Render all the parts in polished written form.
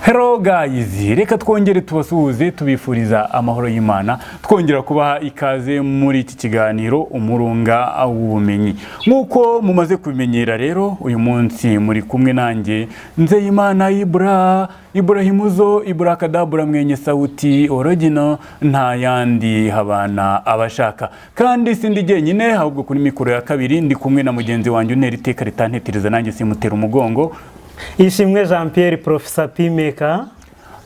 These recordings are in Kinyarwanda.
Hello guys, reka twongere tubasuhuze tubifuriza amahoro y'Imana, twongera kubaha ikaze muri iki kiganiro umurunga w'ubumenyi. Nkuko mumaze kubimenyera rero, uyu munsi muri kumwe nanjye Nzeyimana Ibrahimuzo Ibrakadabura mwenye sauti original, nta yandi habana abashaka. Kandi sindi jyenyine, ahubwo kuri mikoro ya kabiri ndi kumwe na mugenzi wanjye untera iteka ritantetereza, nanjye simutera umugongo. Ishimwe Jean Pierre Professor Pimeka.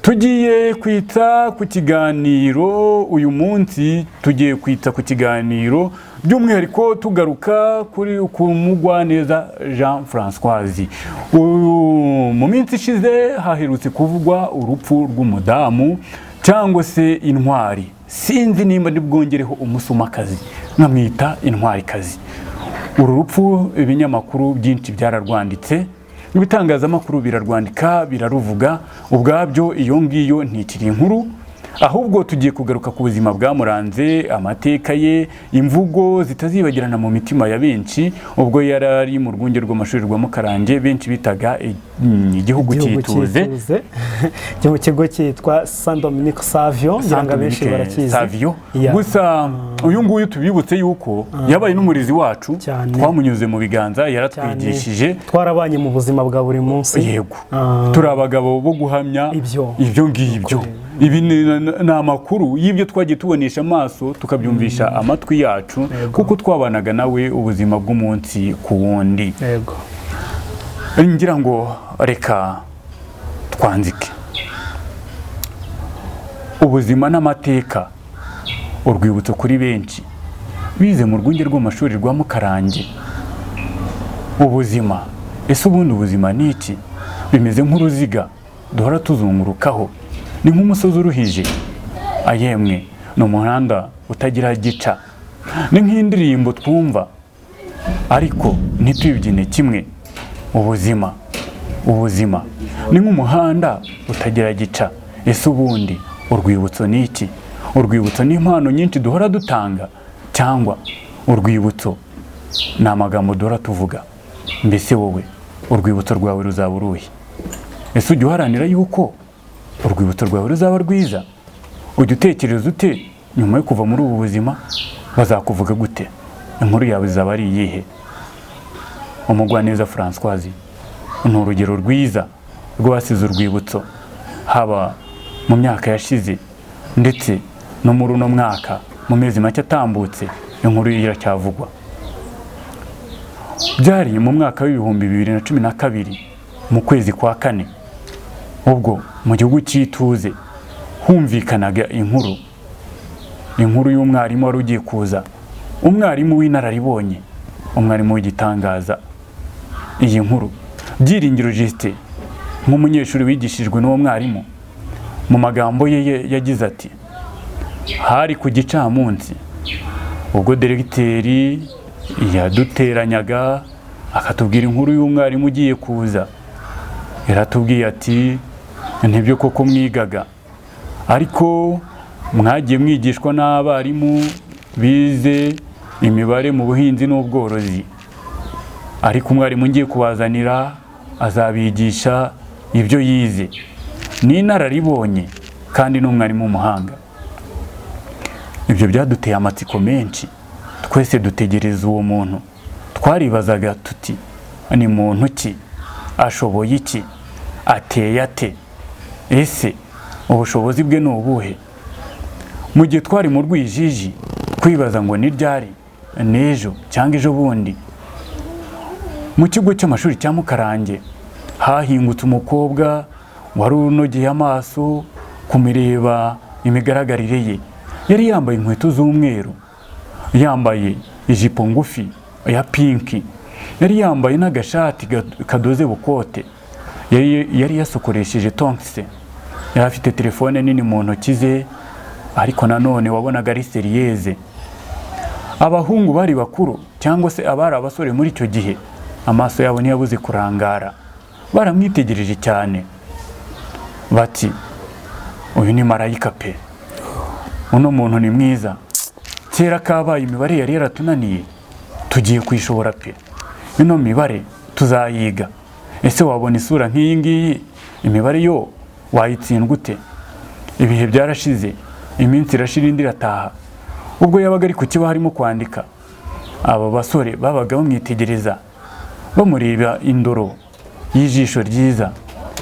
Tugiye kwita ku kiganiro uyu munsi, tugiye kwita ku kiganiro by'umwihariko tugaruka kuri Mugwaneza Jean Françoise. Mu minsi ishize haherutse kuvugwa urupfu rw'umudamu cyangwa se intwari. Sinzi nimba ndibwongereho umusumakazi nkamwita intwarikazi. Uru rupfu ibinyamakuru byinshi byararwanditse, ibitangazamakuru birarwandika biraruvuga, ubwabyo iyo ngiyo ntikiri inkuru, ahubwo tugiye kugaruka ku buzima bwamuranze, amateka ye, imvugo zitazibagirana mu mitima ya benshi ubwo yarari mu rwunge rw'amashuri rwa Mukarange benshi bitaga igihugu cyituze. Mu kigo cyitwa Saint Dominique Savio, ngira benshi barakizi Savio. Gusa uyu nguyu tubibutse yuko yabaye n'umurizi wacu, twamunyuze mu biganza, yaratwigishije, twarabanye mu buzima bwa buri munsi. Yego, turi abagabo bo guhamya ibyo ngibyo. Ibi ni amakuru y'ibyo twagiye tubonesha amaso tukabyumvisha amatwi yacu, kuko twabanaga nawe ubuzima bw'umunsi ku wundi. Yego, ngira ngo reka twanzike ubuzima n'amateka, urwibutso kuri benshi bize mu rwunge rw'amashuri rwa Mukarange. Ubuzima, ese ubundi ubuzima ni iki? Bimeze nk'uruziga duhora tuzungurukaho, ni nk'umusozi uruhije, ayemwe ni umuhanda utagira gica, ni nk'indirimbo twumva ariko ntituyibyine kimwe. Ubuzima ni nk'umuhanda utagira gica. Ese ubundi urwibutso ni iki? Urwibutso ni impano nyinshi duhora dutanga, cyangwa urwibutso ni amagambo duhora tuvuga? Mbese wowe urwibutso rwawe ruzaba uruhe? Ese ujya uharanira yuko urwibutso rwawe ruzaba rwiza? Ujya utekereza ute nyuma yo kuva muri ubu buzima bazakuvuga gute? Inkuru yawe izaba ari iyihe? Umugwaneza Françoise ni urugero rwiza rwasize urwibutso, haba mu myaka yashize ndetse no muri uno mwaka, mu mezi make atambutse inkuru ye iracyavugwa. Byari mu mwaka w'ibihumbi 2012 mu kwezi kwa kane, ubwo mu gihugu cyituze humvikanaga inkuru y'umwarimu wari ugiye kuza, umwarimu w'inararibonye, umwarimu w'igitangaza. Iyi nkuru Byiringiro Justin nk'umunyeshuri wigishijwe n'uwo mwarimu, mu magambo ye yagize ati: hari ku gicamunsi ubwo diregiteri yaduteranyaga akatubwira inkuru y'umwarimu ugiye kuza, yaratubwiye ati ntibyo koko mwigaga, ariko mwagiye mwigishwa n'abarimu bize imibare mu buhinzi n'ubworozi, ariko umwarimu ngiye kubazanira azabigisha ibyo yize, ni inararibonye kandi n'umwarimu w'umuhanga. Ibyo byaduteye amatsiko menshi, twese dutegereza uwo muntu. Twaribazaga tuti ni muntu ki? Ashoboye iki? Ateye ate? Ese ubushobozi bwe ni ubuhe? Mu gihe twari mu rwijiji kwibaza ngo ni ryari, n'ejo cyangwa ejo bundi, mu kigo cy'amashuri cya Mukarange hahingutse umukobwa wari unogeye amaso kumireba imigaragarire ye. Yari yambaye inkweto z'umweru, yambaye ijipo ngufi ya pinki, yari yambaye n'agashati kadoze bukote, yari yasokoresheje tonse, yari afite telefone nini mu ntoki ze, ariko nanone wabonaga ari seriyeze. Abahungu bari bakuru cyangwa se abari abasore muri icyo gihe, amaso yabo ntiyabuze kurangara, baramwitegereje cyane bati uyu ni marayika pe, uno muntu ni mwiza, kera kabaye imibare yari yaratunaniye, tugiye kwishobora pe, ino mibare tuzayiga. Ese wabona isura nk'iyi ngiyi, imibare yo wayitsindwa ute? Ibihe byarashize, iminsi irashira indi irataha. Ubwo yabaga ari ku kibaho arimo kwandika, aba basore babaga bamwitegereza bamureba indoro y'ijisho ryiza,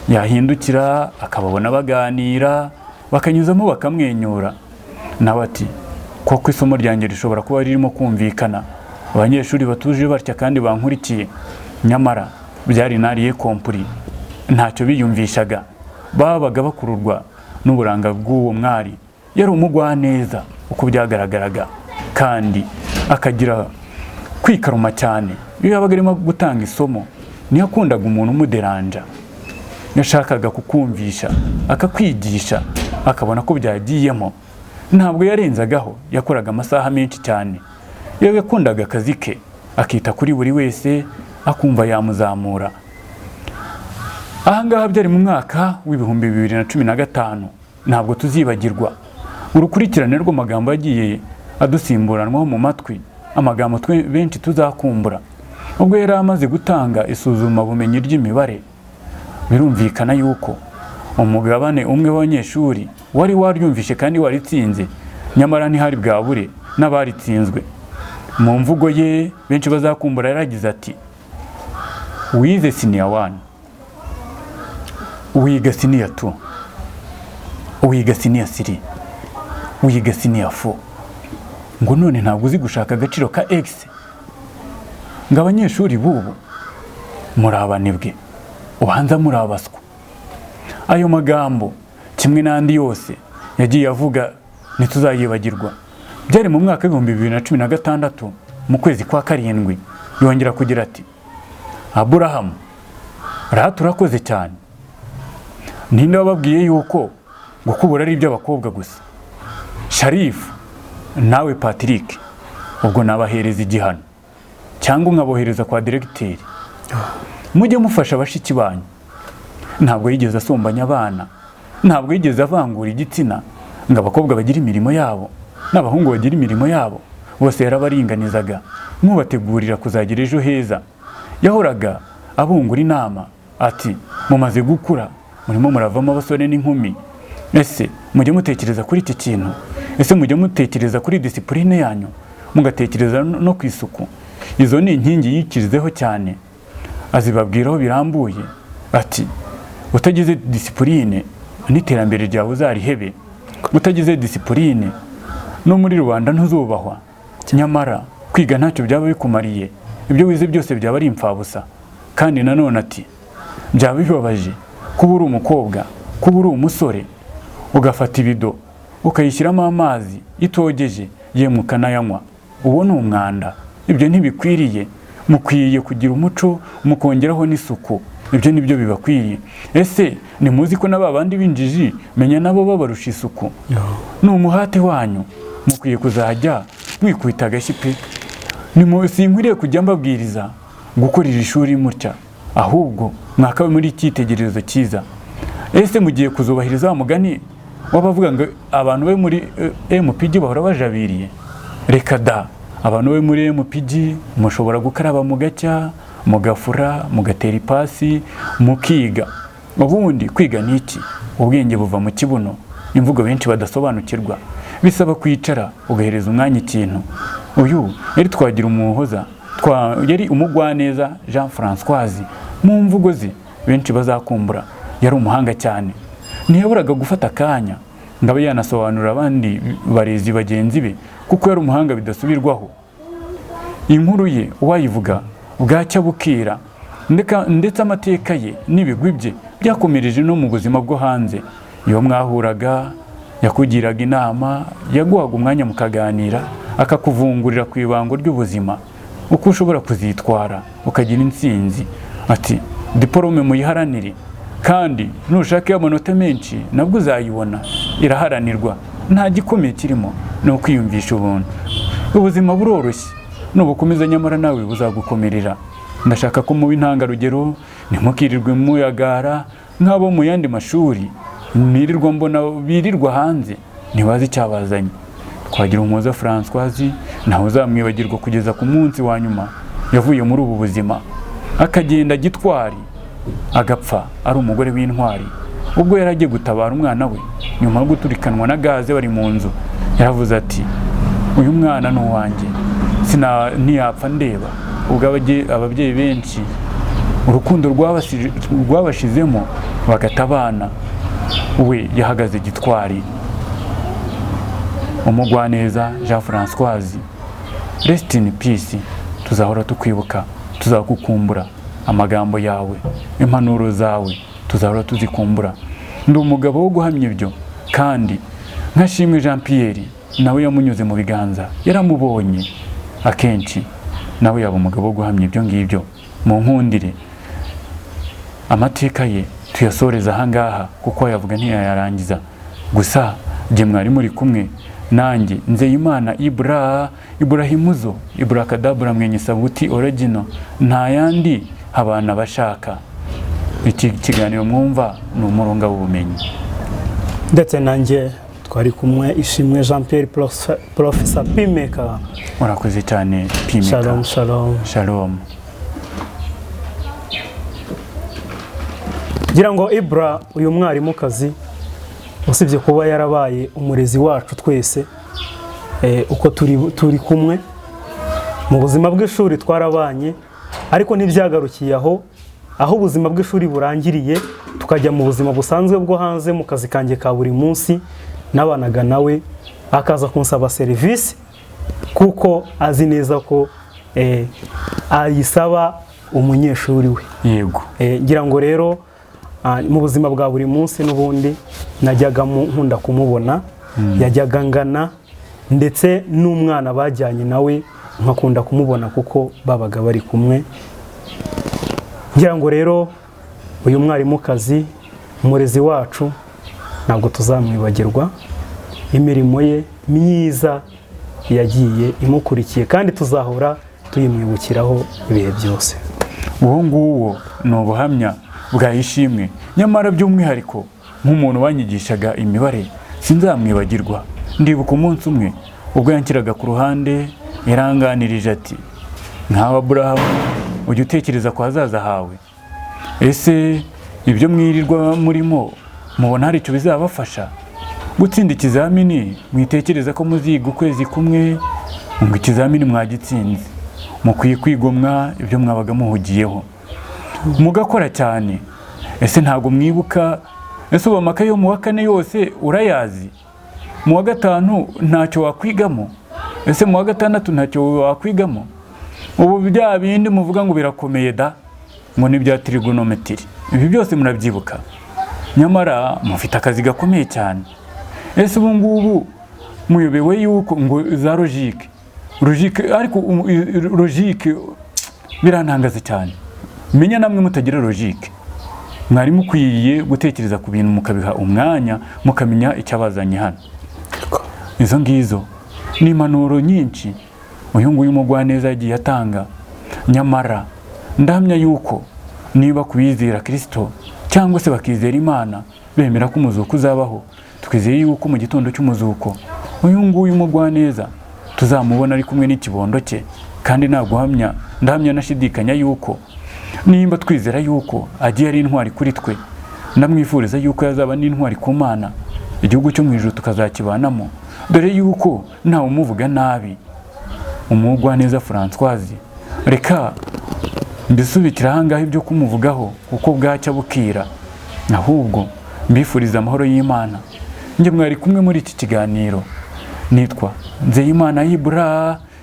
yahindukira akababona baganira bakanyuzamo bakamwenyura, nawe ati koko isomo ryanjye rishobora kuba ririmo kumvikana, abanyeshuri batuje batya kandi bankurikiye. Nyamara byari nariye kompuri, ntacyo biyumvishaga. Babaga bakururwa n'uburanga bw'uwo mwari. Yari umugwaneza uko byagaragaraga, kandi akagira kwikaruma cyane. Iyo yabaga arimo gutanga isomo ntiyakundaga umuntu umuderanja, yashakaga kukumvisha akakwigisha akabona ko byagiyemo. Ntabwo yarenzagaho, yakoraga amasaha menshi cyane. Iyo yakundaga akazi ke akita kuri buri wese akumva yamuzamura. Ahangaha byari mu mwaka w'ibihumbi 2015. Ntabwo tuzibagirwa urukurikirane rw'amagambo yagiye adusimburanwaho mu matwi, amagambo benshi tuzakumbura. Ubwo yari amaze gutanga isuzuma bumenyi ry'imibare, birumvikana yuko umugabane umwe w'abanyeshuri wari waryumvishe kandi waritsinze, nyamara ntihari bwabure n'abaritsinzwe. Mu mvugo ye benshi bazakumbura yaragize ati, wize senior 1, wiga senior 2, wiga senior 3, wiga senior 4, ngo none ntabwo uzi gushaka agaciro ka X. Ngo abanyeshuri bubu muri abanebwe, ubanza muri abaswa. Ayo magambo kimwe n'andi yose yagiye avuga ntituzayibagirwa. Byari mu mwaka w'ibihumbi 2016 mu kwezi kwa karindwi, yongera kugira ati, Aburahamu, turakoze cyane. Ninde wababwiye yuko gukubura ari iby'abakobwa gusa? Sharifu, nawe Patrick, ubwo nabahereza igihano cyangwa nkabohereza kwa diregiteri. Mujye mufasha abashiki banyu. Ntabwo yigeze asombanya abana, ntabwo yigeze avangura igitsina ngo abakobwa bagira imirimo yabo n'abahungu bagira imirimo yabo. Bose yarabaringanizaga, mubategurira kuzagira ejo heza. Yahoraga abungura inama ati, mumaze gukura, murimo muravamo abasore n'inkumi. Ese mujye mutekereza kuri iki kintu? Ese mujye mutekereza kuri disipurine yanyu? Mugatekereza no ku isuku? Izo ni inkingi yikirizeho cyane. Azibabwiraho birambuye ati, utagize disipurine n'iterambere ryawe uzarihebe. Utagize disipurine no muri rubanda ntuzubahwa. Nyamara kwiga ntacyo byaba bikumariye, ibyo wize byose byaba ari imfabusa. Kandi nanone ati, byaba bibabaje kuba uri umukobwa, kuba uri umusore, ugafata ibido ukayishyiramo amazi itogeje yemwe ukanayanywa. Uwo ni umwanda. Ibyo ntibikwiriye. Mukwiye kugira umuco, mukongeraho n'isuku. Ibyo nibyo bibakwiriye. Ese nimuzi ko n'abandi b'injiji menya nabo babarusha isuku? Ni umuhate wanyu. Mukwiye kuzajya mwikwita agashyi pe. Sinkwiriye kujya mbabwiriza gukorera ishuri mutya, ahubwo mwakabe muri icyitegererezo cyiza. Ese mugiye kuzubahiriza wa mugani wabavuga ngo abantu be muri MPG bahora bajabiriye? Reka da, abantu be muri MPG mushobora gukaraba mugacya, mugafura, mugatera ipasi, mukiga. Ubundi kwiga ni iki? Ubwenge buva mu kibuno. Imvugo benshi badasobanukirwa. Bisaba kwicara ugahereza umwanya ikintu. Uyu yari Twagira Umuhoza, yari umugwaneza Jean Françoise. Mu mvugo ze benshi bazakumbura. Yari umuhanga cyane. Ntiyaburaga gufata akanya ngo abe yanasobanurira abandi barezi bagenzi be, kuko yari umuhanga bidasubirwaho. Inkuru ye uwayivuga bwacya bukira, ndetse amateka ye n'ibigwi bye byakomereje no mu buzima bwo hanze. Iyo mwahuraga yakugiraga inama, yaguhaga umwanya mukaganira, akakuvungurira ku ibango ry'ubuzima uko ushobora kuzitwara ukagira intsinzi. Ati, diporome muyiharanire, kandi nushaka amanota menshi nabwo uzayibona. Iraharanirwa, nta gikomeye kirimo, no kwiyumvisha ubuntu. Ubuzima buroroshye, nubukomeza nyamara nawe buzagukomerera. Ndashaka ko muba intangarugero, ntimukirirwe muyagara nk'abo mu yandi mashuri nirirwa mbona birirwa hanze ntibazi icyabazanye. Twagira Umuhoza Françoise ntawe uzamwibagirwa kugeza ku munsi wa nyuma yavuye muri ubu buzima, akagenda gitwari, agapfa ari umugore w'intwari, ubwo yari agiye gutabara umwana we nyuma yo guturikanwa na gaze bari mu nzu, yaravuze ati uyu mwana ni uwanjye ntiyapfa ndeba. Ubwo ababyeyi benshi urukundo rwabashizemo bagatabana, we yahagaze gitwari. Umugwaneza Jean Françoise, rest in peace, tuzahora tukwibuka, tuzakukumbura, amagambo yawe, impanuro zawe tuzahora tuzikumbura. Ndi umugabo wo guhamya ibyo, kandi nkashimwe Jean Pierre nawe yamunyuze mu biganza, yaramubonye akenshi, nawe yaba umugabo wo guhamya ibyo ngibyo. Mu nkundire amateka ye tuyasoreza ahangaha kuko yavuga ntiyayarangiza. Gusa jye mwari muri kumwe nanjye Nzeyimana Ibrahimuzo Ibrakadabra mwenye sabuti original, nta yandi abana bashaka. Iki kiganiro mwumva ni umurongo w'ubumenyi. Ndetse nanjye twari kumwe Ishimwe Jean Pierre Professor Pimeka. Urakoze cyane Pimeka. Shalom shalom. Shalom. Ngira ngo Ibra uyu mwarimukazi usibye kuba yarabaye umurezi wacu twese, uko turi kumwe mu buzima bw'ishuri twarabanye, ariko ntibyagarukiye aho ubuzima bw'ishuri burangiriye tukajya mu buzima busanzwe bwo hanze mu kazi kanjye ka buri munsi. Nabanaga nawe akaza kunsaba serivisi kuko azi neza ko ayisaba umunyeshuri we. Yego. Ngira ngo rero mu buzima bwa buri munsi n'ubundi najyaga nkunda kumubona, yajyaga ngana, ndetse n'umwana bajyanye nawe nkakunda kumubona kuko babaga bari kumwe. Ngira ngo rero uyu mwarimukazi umurezi wacu ntabwo tuzamwibagirwa, imirimo ye myiza yagiye imukurikiye kandi tuzahora tuyimwibukiraho ibihe byose. Uwo nguwo ni ubuhamya bwa Ishimwe, nyamara by'umwihariko nk'umuntu wanyigishaga imibare sinzamwibagirwa. Ndibuka umunsi umwe ubwo yanshyiraga ku ruhande yaranganirije ati, nkawe Aburahamu ujya utekereza ku hazaza hawe? Ese ibyo mwirirwa murimo mubona hari icyo bizabafasha? Gutsinda ikizamini mwitekereza ko muziga ukwezi kumwe ngo ikizamini mwagitsinze? Mukwiye kwigomwa ibyo mwabaga muhugiyeho mugakora cyane. Ese ntago mwibuka? Ese ubu amakaye yo mu wa kane yose urayazi? Mu wa gatanu ntacyo wakwigamo? Ese mu wa gatandatu ntacyo wakwigamo? Ubu bya bindi muvuga ngo birakomeye da, ngo ni bya trigonometry, ibi byose murabyibuka, nyamara mufite akazi gakomeye cyane. Ese ubu ngubu muyobewe yuko ngo za logique, ariko logique birantangaza cyane. Menya namwe mutagira logique, mwari mukwiye gutekereza ku bintu mukabiha umwanya, mukamenya icyabazanye hano. Izo ngizo ni impanuro nyinshi uyu nguyu umugwaneza yagiye atanga, nyamara ndahamya yuko niba kubizera Kristo cyangwa se bakizera Imana bemera ko umuzuko uzabaho, twizeye yuko mu gitondo cy'umuzuko uyu nguyu umugwaneza tuzamubona ari kumwe n'ikibondo cye. Kandi ndahamya nashidikanya yuko nimba twizera yuko agiye ari intwari kuri twe, ndamwifuriza yuko yazaba n'intwari ku Mana, igihugu cyo mu ijuru tukazakibanamo, dore yuko ntawe umuvuga nabi. Umugwaneza Françoise, reka mbisubikira ahangaha ibyo kumuvugaho kuko bwacya bukira, ahubwo mbifuriza amahoro y'Imana. Njye mwari kumwe muri iki kiganiro, nitwa Nzeyimana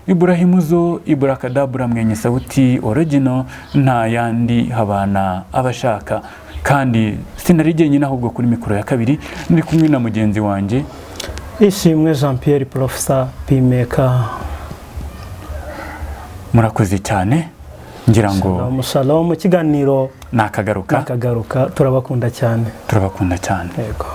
Ibrahimuzo Ibrakadabra mwenye sauti original, nta yandi habana abashaka. Kandi sinari jyenyine ahubwo kuri mikoro ya kabiri ndi kumwe na mugenzi wanjye Ishimwe Jean Pierre Professor Pimeka. Murakoze cyane, ngira ngo shalom. Ikiganiro nakagaruka turabakunda cyane. Yego.